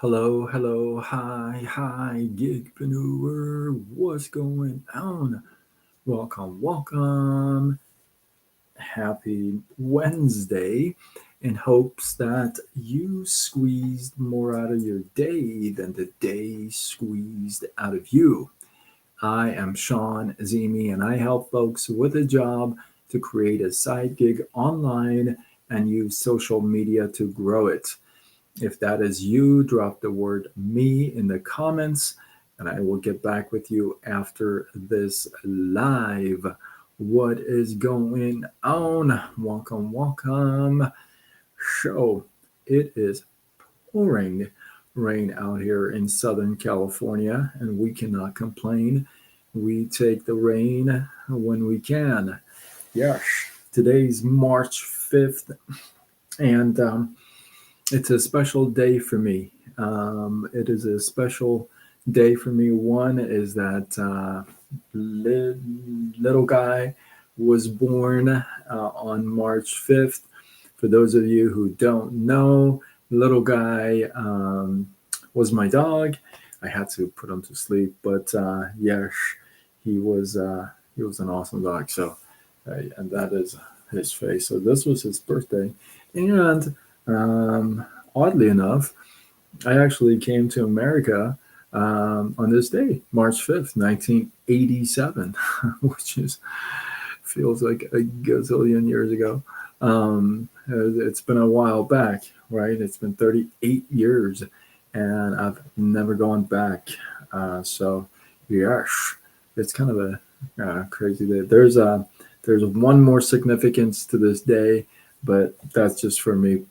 Hello, hello, hi, gigpreneur. What's going on? Welcome, welcome. Happy Wednesday. In hopes that you squeezed more out of your day than the day squeezed out of you. I am Sean Azimi, and I help folks with a job to create a side gig online and use social media to grow it. If that is you, drop the word me in the comments and I will get back with you after this live. What is going on? Welcome, welcome. Show. It is pouring rain out here in Southern California, and we cannot complain. We take the rain when we can. Yes, today's March 5th, and it's a special day for me. It is a special day for me. One is that little guy was born on March 5th. For those of you who don't know, little guy was my dog. I had to put him to sleep, but yes, he was an awesome dog. So, and that is his face. So this was his birthday, and oddly enough, I actually came to America on this day, March 5th, 1987, which is feels like a gazillion years ago. It's been a while back, right? It's been 38 years, and I've never gone back. So, yes, it's kind of a crazy day. There's one more significance to this day, but that's just for me,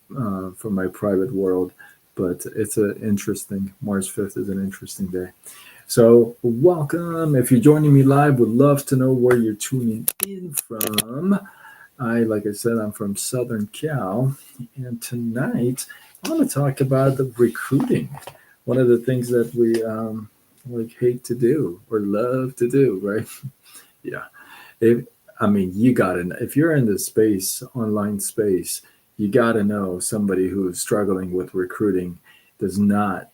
for my private world. But it's an interesting. March 5th is an interesting day. So, welcome. If you're joining me live, would love to know where you're tuning in from. Like I said, I'm from Southern Cal, and tonight I want to talk about the recruiting. One of the things that we like hate to do or love to do, right? Yeah. If I mean, you gotta know if you're in the space, online space, you gotta know somebody who's struggling with recruiting does not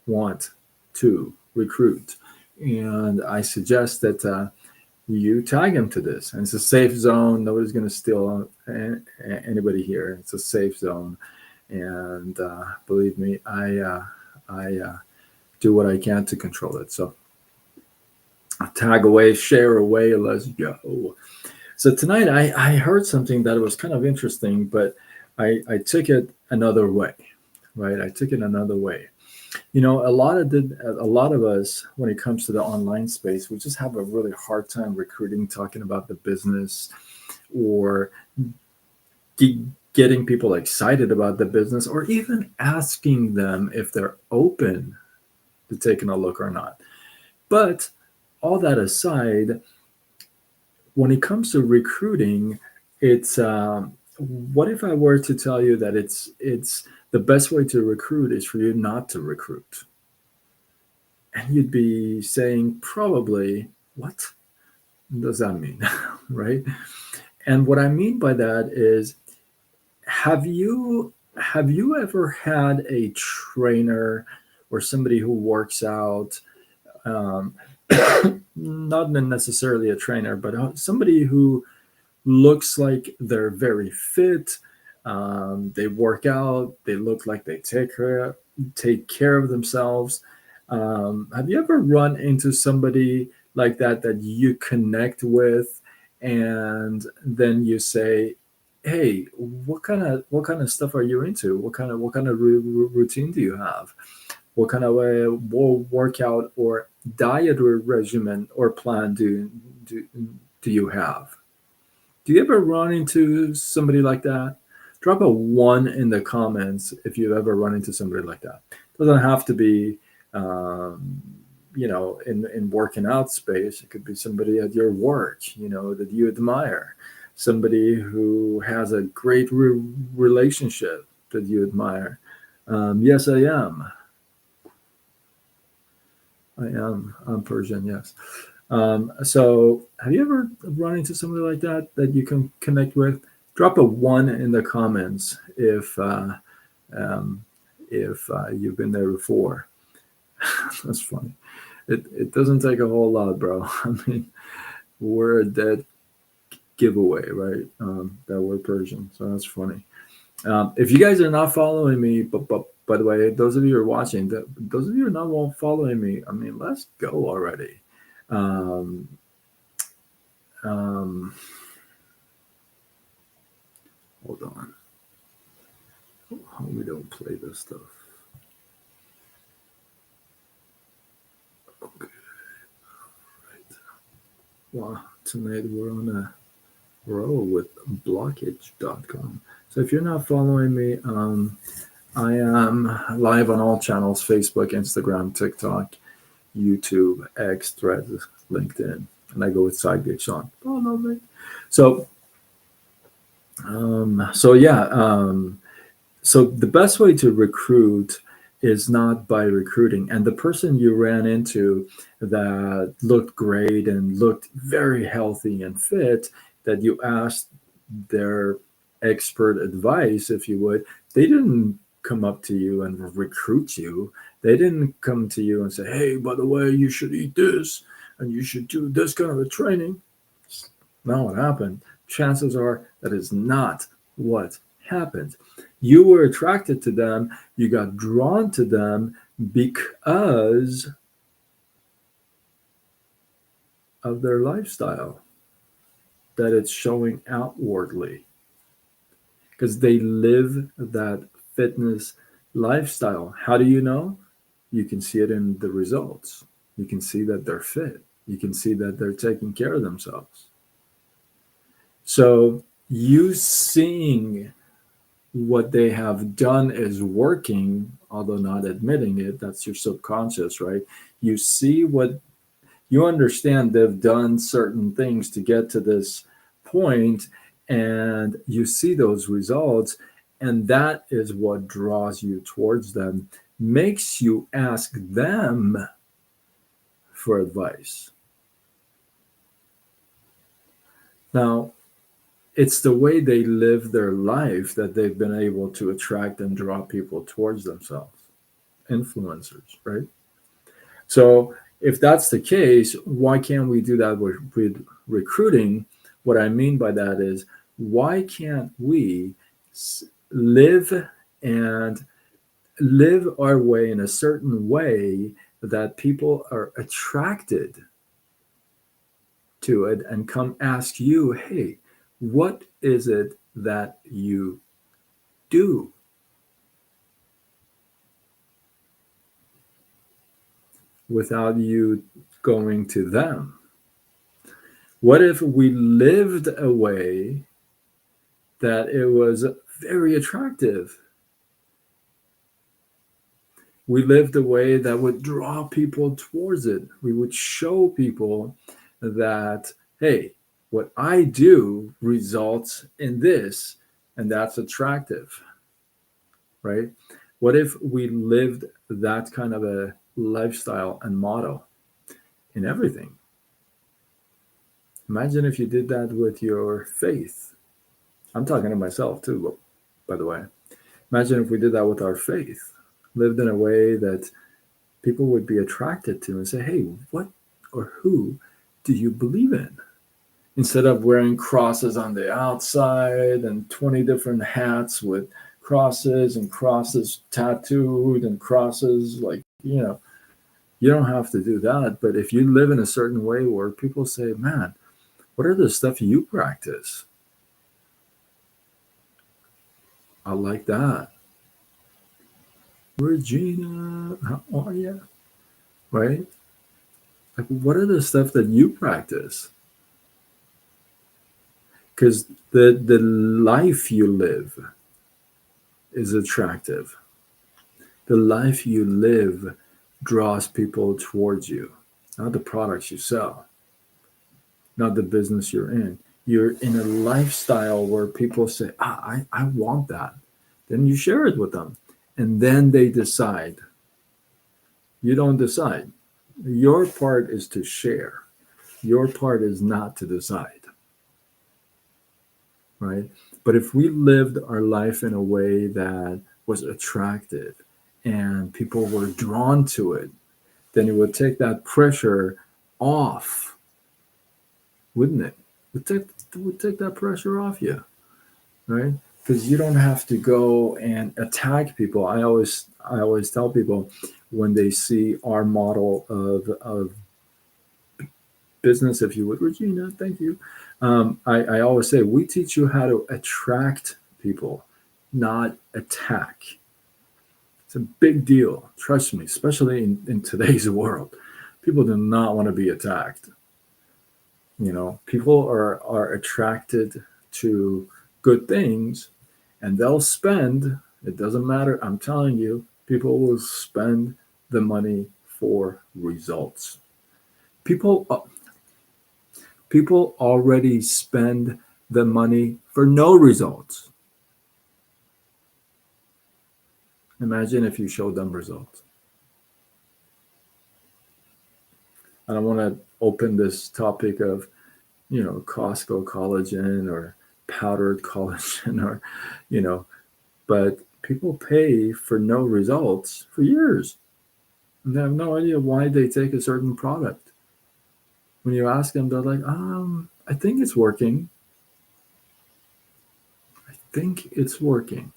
want to recruit. And I suggest that you tag them to this. And it's a safe zone. Nobody's going to steal anybody here. It's a safe zone. And believe me, I do what I can to control it. So tag away, share away, let's go. So tonight I heard something that was kind of interesting, but I took it another way, right? I took it another way. A lot of us, when it comes to the online space, we just have a really hard time recruiting, talking about the business, or ge- getting people excited about the business, or even asking them if they're open to taking a look or not. But all that aside, when it comes to recruiting, it's what if I were to tell you that it's the best way to recruit is for you not to recruit? And you'd be saying, probably, what does that mean? Right? And what I mean by that is, have you have you ever had a trainer or somebody who works out, um, not necessarily a trainer, but somebody who looks like they're very fit, they work out, they look like they take care of themselves. Have you ever run into somebody like that you connect with, and then you say, "Hey, what kind of stuff are you into? What kind of routine do you have? What kind of workout or diet or regimen or plan do do you have?" Do you ever run into somebody like that? Drop a one in the comments if you've ever run into somebody like that. Doesn't have to be, um, in working out space. It could be somebody at your work, that you admire. Somebody who has a great relationship that you admire. Yes, I am. I am. I'm Persian. Yes. So, have you ever run into somebody like that you can connect with? Drop a one in the comments um, if you've been there before. That's funny. It doesn't take a whole lot, bro. I mean, we're a dead giveaway, right? That we're Persian, so that's funny. If you guys are not following me, but by the way, those of you who are watching, those of you who are not following me, I mean, let's go already. Um, um, Hold on. We don't play this stuff. Okay, right. Well, tonight we're on a roll with blockage.com. So if you're not following me, I am live on all channels: Facebook, Instagram, TikTok, YouTube, X, Threads, LinkedIn, and I go with Sidegig Sean. Follow me. So, yeah. So the best way to recruit is not by recruiting. And the person you ran into that looked great and looked very healthy and fit, that you asked their expert advice, if you would, they didn't come up to you and recruit you. They didn't come to you and say, hey, by the way, you should eat this and you should do this kind of a training. Not what happened. Chances are that is not what happened. You were attracted to them, you got drawn to them because of their lifestyle, that it's showing outwardly, because they live that fitness lifestyle. How do you know? You can see it in the results. You can see that they're fit. You can see that they're taking care of themselves. So you seeing what they have done is working, although not admitting it, that's your subconscious, right? You see what you understand, they've done certain things to get to this point, and you see those results, and that is what draws you towards them, makes you ask them for advice. Now, it's the way they live their life that they've been able to attract and draw people towards themselves. Influencers, right? So if that's the case, why can't we do that with recruiting? What I mean by that is, why can't we live and live our way in a certain way that people are attracted to it and come ask you, hey, what is it that you do? Without you going to them. What if we lived a way that it was very attractive? We lived a way that would draw people towards it. We would show people that, hey, what I do results in this, and that's attractive, right? What if we lived that kind of a lifestyle and motto in everything? Imagine if you did that with your faith. I'm talking to myself too, by the way. Imagine if we did that with our faith, lived in a way that people would be attracted to and say, hey, what or who do you believe in? Instead of wearing crosses on the outside and 20 different hats with crosses tattooed and crosses, like, you don't have to do that. But if you live in a certain way where people say, man, what are the stuff you practice? I like that. Regina, how are you? Right? Like, what are the stuff that you practice? Because the life you live is attractive. The life you live draws people towards you, not the products you sell, not the business you're in. You're in a lifestyle where people say, I want that. Then you share it with them. And then they decide. You don't decide. Your part is to share. Your part is not to decide. Right? But if we lived our life in a way that was attractive and people were drawn to it, then it would take that pressure off, wouldn't it? It would take that pressure off you, right? Because you don't have to go and attack people. I always tell people when they see our model of business, if you would, Regina, thank you. I always say we teach you how to attract people, not attack. It's a big deal. Trust me, especially in today's world. People do not want to be attacked. People are attracted to good things, and they'll spend. It doesn't matter. I'm telling you, people will spend the money for results. People already spend the money for no results. Imagine if you showed them results. I don't want to open this topic of, Costco collagen or powdered collagen or, you know, but people pay for no results for years. And they have no idea why they take a certain product. When you ask them, they're like, I think it's working. I think it's working.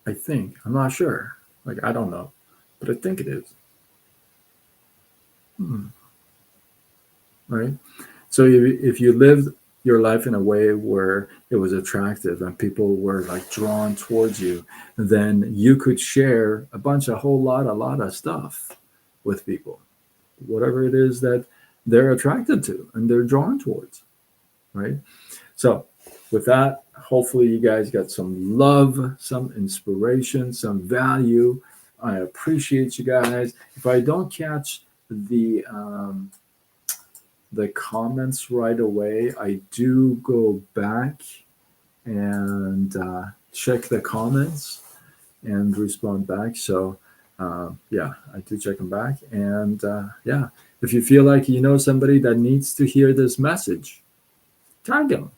I think. I'm not sure. Like, I don't know. But I think it is. Right? So if you lived your life in a way where it was attractive and people were like drawn towards you, then you could share a lot of stuff with people, whatever it is that they're attracted to and they're drawn towards, right? So with that, hopefully you guys got some love, some inspiration, some value. I appreciate you guys. If I don't catch the comments right away, I do go back and check the comments and respond back. So yeah, I do check them back. And yeah, if you feel like you know somebody that needs to hear this message, tag them,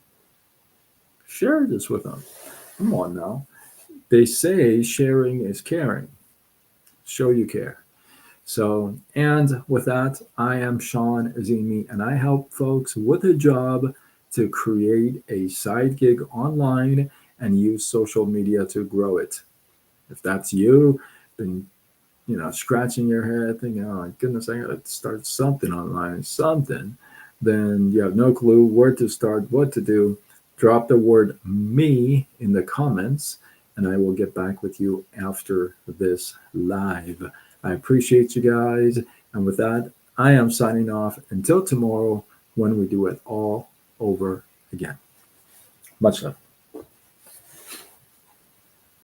share this with them. Come on now. They say sharing is caring. Show you care. So, and with that, I am Sean Azimi, and I help folks with a job to create a side gig online and use social media to grow it. If that's you, been scratching your head, thinking, "Oh my goodness, I gotta start something online, something," then you have no clue where to start, what to do. Drop the word "me" in the comments, and I will get back with you after this live. I appreciate you guys. And with that, I am signing off until tomorrow when we do it all over again. Much love.